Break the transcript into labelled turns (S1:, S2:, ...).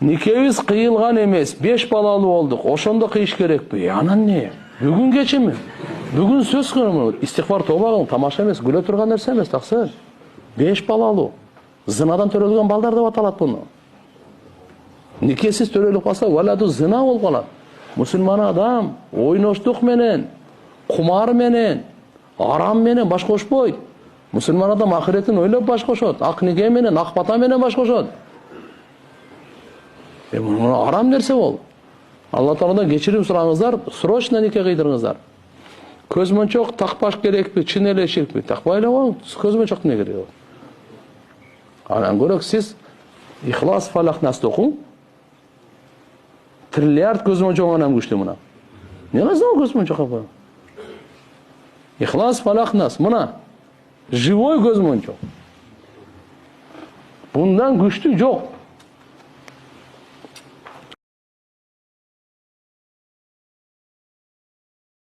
S1: Никебиз кыйылган эмес, 5 балалуу болдук. Ошондо кыйыш керекпи? Анан не? Бүгүн кечими? Бүгүн сөз кылымы, истигфар тоба кылың, тамаша эмес, күлө турган нерсе эмес, таксы. 5 балалуу. Зынадан төрөлгөн балдар деп аталат буну. Никесиз төрөлүп калса, валаду зына болуп калат. Мусулман адам ойноштук менен, кумар менен, арам менен баш кошпойт. Мусулман адам ахиретин ойлоп баш кошот. Ак нике менен, ак бата менен баш кошот. Бул арам нерсе бол. Алла Тааладан кечирим сураңыздар, срочно нике кыйдырыңыздар. Көз мончок такпаш керекпи, чын эле ширкпи? Такпай эле коюң, көз мончоктун не кереги бар? Анан көрөк сиз Ихлас, Фалак, Насты окуң. Триллиард көз мончок анан күчтүү мына. Не кыласың көз мончокко коюң? Ихлас, Фалак, Нас мына. Живой көз мончок. Bundan güçlü yok.